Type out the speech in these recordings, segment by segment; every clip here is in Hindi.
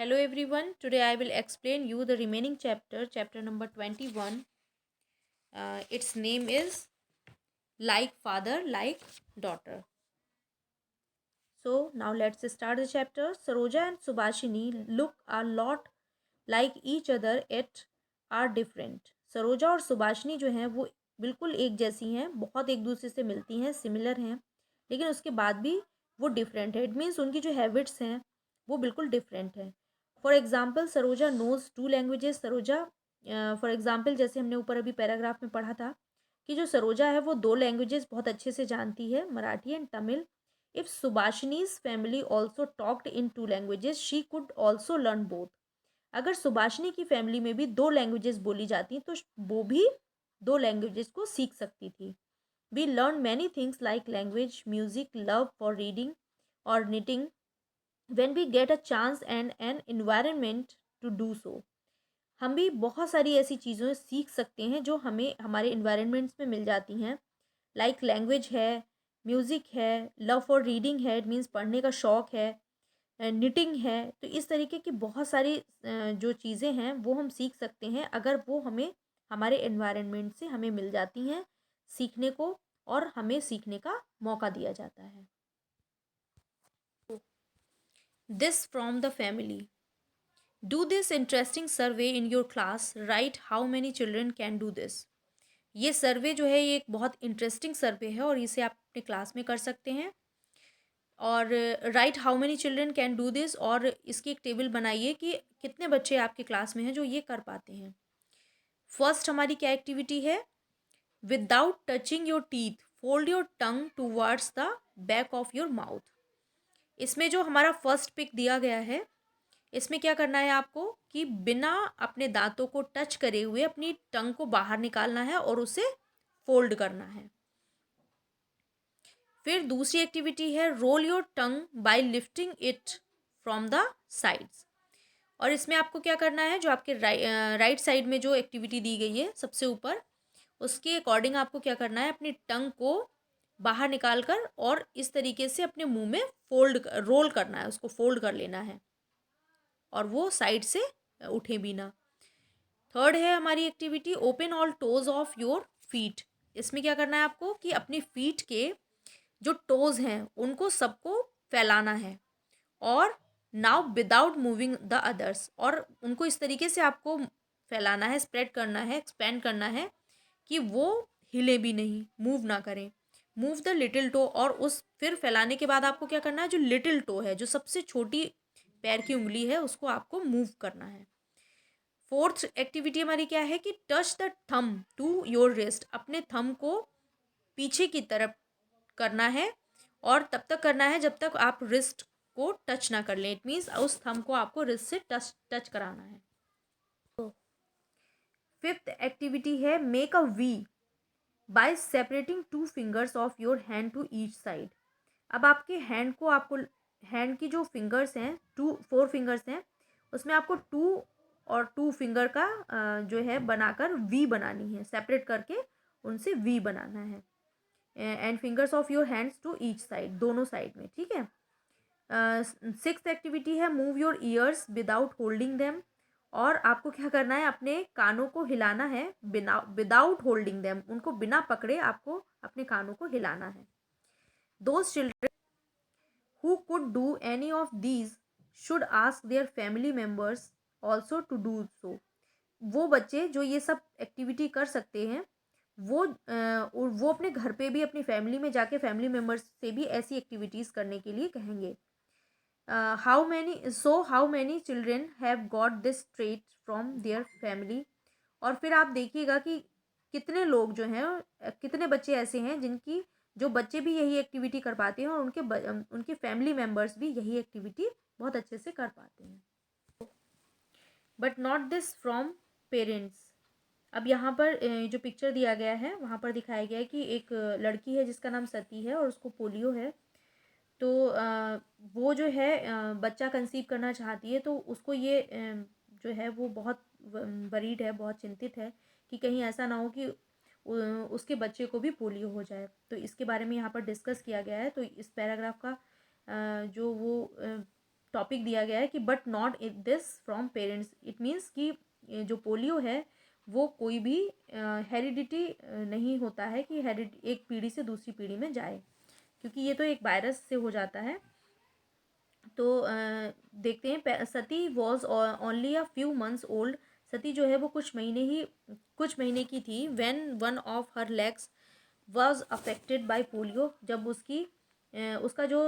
Hello everyone. Today I will explain you the remaining chapter number 21. Its name is Like Father, Like Daughter. So now let's start the chapter. Saroja and Subhashini look a lot like each other yet are different. Saroja और सुभाषिनी जो हैं वो बिल्कुल एक जैसी हैं, बहुत एक दूसरे से मिलती हैं, सिमिलर हैं, लेकिन उसके बाद भी वो डिफरेंट है. इट मीन्स उनकी जो हैबिट्स हैं वो बिल्कुल डिफरेंट हैं. For example Saroja knows two languages. Saroja for example जैसे हमने ऊपर अभी पैराग्राफ में पढ़ा था कि जो सरोजा है वो दो लैंग्वेजेस बहुत अच्छे से जानती है, Marathi and Tamil. If Subhashini's family also talked in two languages she could also learn both. अगर सुभाषिनी की फैमिली में भी दो लैंग्वेजेस बोली जाती तो वो भी दो लैंग्वेजेस को सीख सकती थी. We learn many things like language, music, love for reading और knitting when we get a chance and an environment to do so. हम भी बहुत सारी ऐसी चीज़ें सीख सकते हैं जो हमें हमारे इन्वायरमेंट्स में मिल जाती हैं. लाइक लैंग्वेज है, म्यूज़िक है, लव फॉर रीडिंग है, इट मीन्स पढ़ने का शौक़ है, निटिंग है. तो इस तरीके की बहुत सारी जो चीज़ें हैं वो हम सीख सकते हैं अगर वो हमें हमारे एनवायरनमेंट से हमें मिल जाती हैं सीखने को, और हमें सीखने का मौका दिया जाता है. This from the family. Do this interesting survey in your class. Right how many children can do this. ये सर्वे जो है ये एक बहुत इंटरेस्टिंग सर्वे है और इसे आप अपने क्लास में कर सकते हैं. और right how many children can do this, और इसकी एक टेबल बनाइए कि कितने बच्चे आपके क्लास में हैं जो ये कर पाते हैं. फर्स्ट हमारी क्या एक्टिविटी है. Without touching your teeth fold your tongue towards the back of your mouth. इसमें जो हमारा फर्स्ट पिक दिया गया है इसमें क्या करना है आपको कि बिना अपने दांतों को टच करे हुए अपनी टंग को बाहर निकालना है और उसे फोल्ड करना है. फिर दूसरी एक्टिविटी है roll your tongue by lifting it from the sides. और इसमें आपको क्या करना है, जो आपके राइट साइड में जो एक्टिविटी दी गई है सबसे ऊपर, उसके अकॉर्डिंग आपको क्या करना है, अपनी टंग को बाहर निकाल कर और इस तरीके से अपने मुंह में रोल करना है, उसको फोल्ड कर लेना है और वो साइड से उठे भी ना. थर्ड है हमारी activity open all toes of your feet. इसमें क्या करना है आपको कि अपनी फीट के जो टोज हैं उनको सबको फैलाना है और now without moving the others, और उनको इस तरीके से आपको फैलाना है, स्प्रेड करना है, एक्सपेंड करना है कि वो हिले भी नहीं, मूव ना करें. Move the little toe. और उस फिर फैलाने के बाद आपको क्या करना है, जो लिटिल टो है, जो सबसे छोटी पैर की उंगली है, उसको आपको मूव करना है. फोर्थ एक्टिविटी हमारी क्या है कि touch the thumb to your wrist. अपने थंब को पीछे की तरफ करना है और तब तक करना है जब तक आप रिस्ट को टच ना कर लें. इट मीन्स उस थंब को आपको रिस्ट से टच कराना है. फिफ्थ एक्टिविटी है make a V by separating two fingers of your hand to each side. अब आपके हैंड को आपको हैंड की जो फिंगर्स हैं, 4 फिंगर्स हैं, उसमें आपको 2 और 2 फिंगर का जो है बनाकर वी बनानी है, सेपरेट करके उनसे वी बनाना है. And fingers of your hands to each side, दोनों साइड में. ठीक है. सिक्स्थ एक्टिविटी है move your ears without holding them. और आपको क्या करना है, अपने कानों को हिलाना है बिना विदाउट होल्डिंग देम, उनको बिना पकड़े आपको अपने कानों को हिलाना है. Those children who could do any of these should ask their family members also to do so. वो बच्चे जो ये सब एक्टिविटी कर सकते हैं वो अपने घर पे भी अपनी फैमिली में जाके फैमिली मेम्बर्स से भी ऐसी एक्टिविटीज़ करने के लिए कहेंगे. How many children have got this trait from their family. और फिर आप देखिएगा कि कितने लोग जो हैं, कितने बच्चे ऐसे हैं जिनकी जो बच्चे भी यही एक्टिविटी कर पाते हैं और उनके फैमिली मेम्बर्स भी यही एक्टिविटी बहुत अच्छे से कर पाते हैं. But not this from parents. अब यहाँ पर जो पिक्चर दिया गया है वहाँ पर दिखाया गया है कि एक लड़की है जिसका नाम सती है और उसको पोलियो है. तो वो जो है बच्चा कंसीव करना चाहती है, तो उसको ये जो है वो बहुत वरीड है, बहुत चिंतित है कि कहीं ऐसा ना हो कि उसके बच्चे को भी पोलियो हो जाए. तो इसके बारे में यहाँ पर डिस्कस किया गया है. तो इस पैराग्राफ का जो वो टॉपिक दिया गया है कि but not it this from parents. It means कि जो पोलियो है वो कोई भी हेरिडिटी नहीं होता है कि एक पीढ़ी से दूसरी पीढ़ी में जाए, क्योंकि ये तो एक वायरस से हो जाता है। तो देखते हैं, Sati was only a few months old. Sati जो है वो कुछ महीने की थी। When one of her legs was affected by polio, जब उसका जो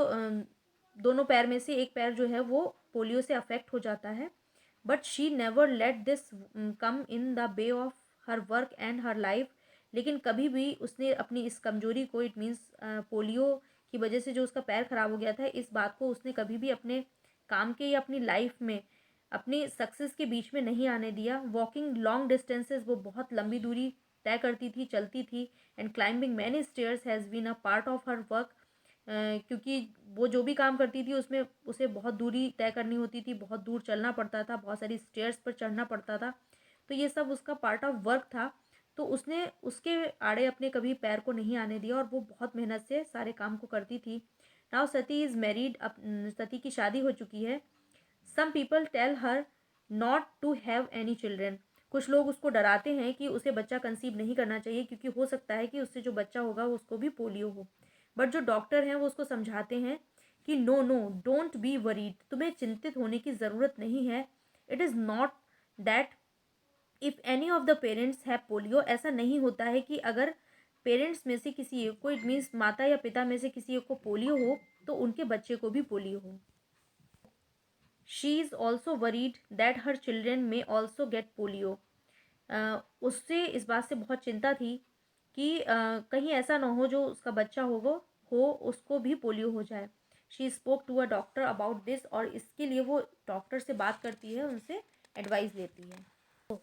दोनों पैर में से एक पैर जो है वो पोलियो से अफेक्ट हो जाता है। But she never let this come in the way of her work and her life. लेकिन कभी भी उसने अपनी इस कमजोरी को, इट मीन्स पोलियो की वजह से जो उसका पैर खराब हो गया था, इस बात को उसने कभी भी अपने काम के या अपनी लाइफ में, अपनी सक्सेस के बीच में नहीं आने दिया। वॉकिंग लॉन्ग डिस्टेंसेस, वो बहुत लंबी दूरी तय करती थी, चलती थी। And climbing many stairs has been a part of her work. क्योंकि वो जो भी काम करती थी उसमें उसे बहुत दूरी तय करनी होती थी, बहुत दूर चलना पड़ता था, बहुत सारी स्टेयर्स पर चढ़ना पड़ता था। तो ये सब उसका पार्ट ऑफ वर्क था। तो उसने उसके आड़े अपने कभी पैर को नहीं आने दिया और वो बहुत मेहनत से सारे काम को करती थी। नाउ सती इज़ मैरिड, अब सती की शादी हो चुकी है। Some people tell her not to have any children. कुछ लोग उसको डराते हैं कि उसे बच्चा कंसीव नहीं करना चाहिए, क्योंकि हो सकता है कि उससे जो बच्चा होगा उसको भी पोलियो हो। बट जो डॉक्टर हैं वो उसको समझाते हैं कि no no, don't be worried, तुम्हें चिंतित होने की ज़रूरत नहीं है। It is not that if any of the parents have polio, ऐसा नहीं होता है कि अगर पेरेंट्स में से किसी एक को, इट मीन्स माता या पिता में से किसी एक को पोलियो हो तो उनके बच्चे को भी पोलियो हो। She is also worried that her children में ऑल्सो गेट पोलियो। उससे इस बात से बहुत चिंता थी कि कहीं ऐसा ना हो जो उसका बच्चा हो उसको भी पोलियो हो जाए। She spoke to a doctor about this, और इसके लिए वो डॉक्टर से बात करती है, उनसे एडवाइस लेती है।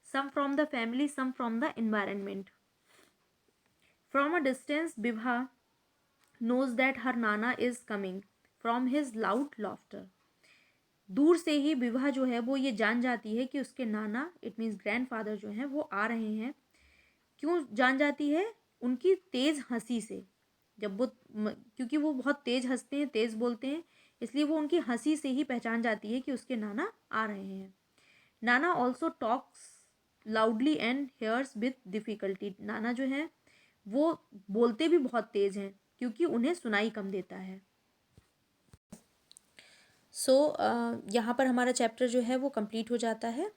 Some from the family, some from the environment. From a distance Vibha knows that her nana is coming from his loud laughter. दूर से ही विवाह जो है वो ये जान जाती है कि उसके नाना, इट मीन्स ग्रैंडफादर जो हैं वो आ रहे हैं। क्यों जान जाती है? उनकी तेज़ हंसी से। जब वो क्योंकि वो बहुत तेज़ हंसते हैं, तेज़ बोलते हैं, इसलिए वो उनकी हंसी से ही पहचान जाती है कि उसके नाना आ रहे हैं। नाना also talks loudly and hairs with difficulty. नाना जो हैं वो बोलते भी बहुत तेज़ हैं, क्योंकि उन्हें सुनाई कम देता है। सो यहाँ पर हमारा चैप्टर जो है वो कंप्लीट हो जाता है।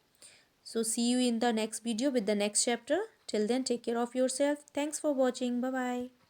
So see you in the next video with the next chapter. Till then, take care of yourself. Thanks for watching. Bye bye.